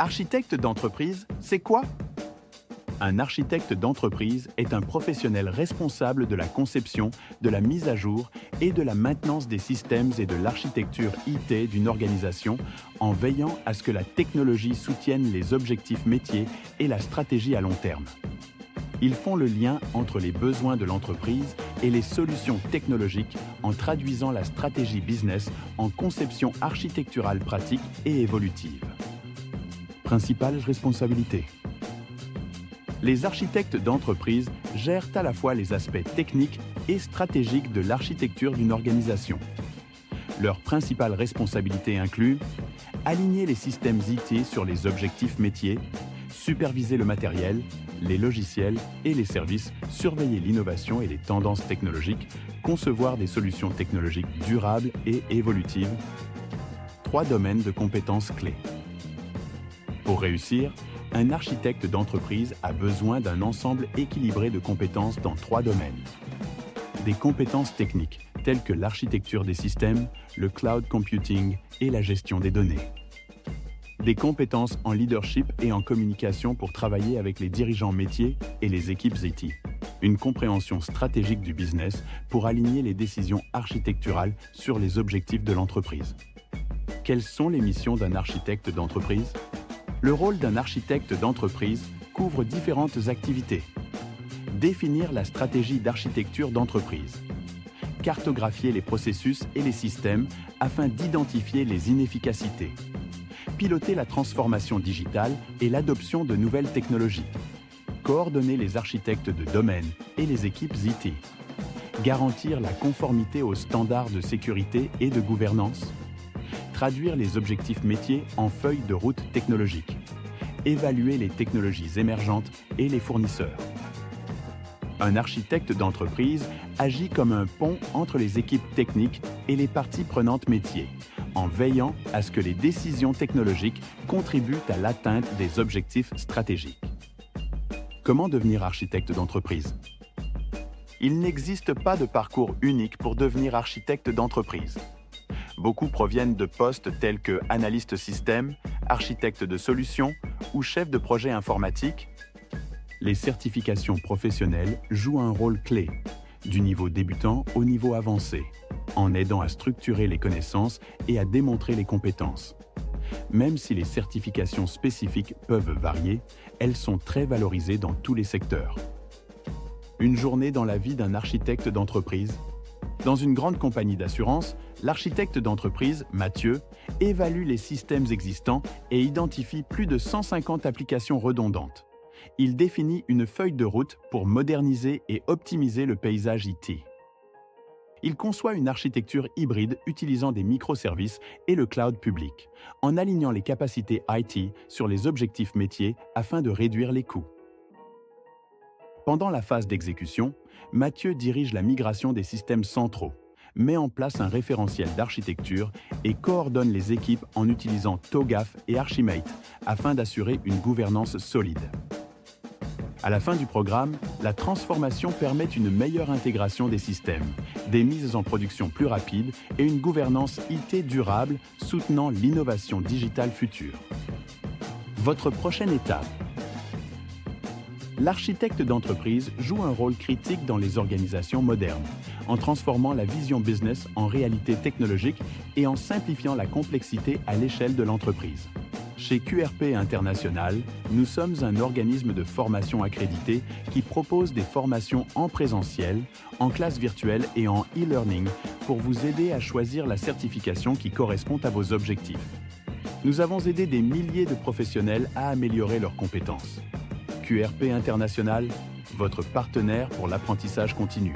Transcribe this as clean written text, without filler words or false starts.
Architecte d'entreprise, c'est quoi? Un architecte d'entreprise est un professionnel responsable de la conception, de la mise à jour et de la maintenance des systèmes et de l'architecture IT d'une organisation en veillant à ce que la technologie soutienne les objectifs métiers et la stratégie à long terme. Ils font le lien entre les besoins de l'entreprise et les solutions technologiques en traduisant la stratégie business en conception architecturale pratique et évolutive. Principales responsabilités. Les architectes d'entreprise gèrent à la fois les aspects techniques et stratégiques de l'architecture d'une organisation. Leurs principales responsabilités incluent aligner les systèmes IT sur les objectifs métiers, superviser le matériel, les logiciels et les services, surveiller l'innovation et les tendances technologiques, concevoir des solutions technologiques durables et évolutives. 3 domaines de compétences clés. Pour réussir, un architecte d'entreprise a besoin d'un ensemble équilibré de compétences dans 3 domaines. Des compétences techniques, telles que l'architecture des systèmes, le cloud computing et la gestion des données. Des compétences en leadership et en communication pour travailler avec les dirigeants métiers et les équipes IT. Une compréhension stratégique du business pour aligner les décisions architecturales sur les objectifs de l'entreprise. Quelles sont les missions d'un architecte d'entreprise? Le rôle d'un architecte d'entreprise couvre différentes activités. Définir la stratégie d'architecture d'entreprise. Cartographier les processus et les systèmes afin d'identifier les inefficacités. Piloter la transformation digitale et l'adoption de nouvelles technologies. Coordonner les architectes de domaine et les équipes IT. Garantir la conformité aux standards de sécurité et de gouvernance. Traduire les objectifs métiers en feuilles de route technologiques. Évaluer les technologies émergentes et les fournisseurs. Un architecte d'entreprise agit comme un pont entre les équipes techniques et les parties prenantes métiers, en veillant à ce que les décisions technologiques contribuent à l'atteinte des objectifs stratégiques. Comment devenir architecte d'entreprise? Il n'existe pas de parcours unique pour devenir architecte d'entreprise. Beaucoup proviennent de postes tels que analyste système, architecte de solutions ou chef de projet informatique. Les certifications professionnelles jouent un rôle clé, du niveau débutant au niveau avancé, en aidant à structurer les connaissances et à démontrer les compétences. Même si les certifications spécifiques peuvent varier, elles sont très valorisées dans tous les secteurs. Une journée dans la vie d'un architecte d'entreprise. Dans une grande compagnie d'assurance, l'architecte d'entreprise, Mathieu, évalue les systèmes existants et identifie plus de 150 applications redondantes. Il définit une feuille de route pour moderniser et optimiser le paysage IT. Il conçoit une architecture hybride utilisant des microservices et le cloud public, en alignant les capacités IT sur les objectifs métiers afin de réduire les coûts. Pendant la phase d'exécution, Mathieu dirige la migration des systèmes centraux, met en place un référentiel d'architecture et coordonne les équipes en utilisant TOGAF et Archimate afin d'assurer une gouvernance solide. À la fin du programme, la transformation permet une meilleure intégration des systèmes, des mises en production plus rapides et une gouvernance IT durable soutenant l'innovation digitale future. Votre prochaine étape. L'architecte d'entreprise joue un rôle critique dans les organisations modernes, en transformant la vision business en réalité technologique et en simplifiant la complexité à l'échelle de l'entreprise. Chez QRP International, nous sommes un organisme de formation accrédité qui propose des formations en présentiel, en classe virtuelle et en e-learning pour vous aider à choisir la certification qui correspond à vos objectifs. Nous avons aidé des milliers de professionnels à améliorer leurs compétences. QRP International, votre partenaire pour l'apprentissage continu.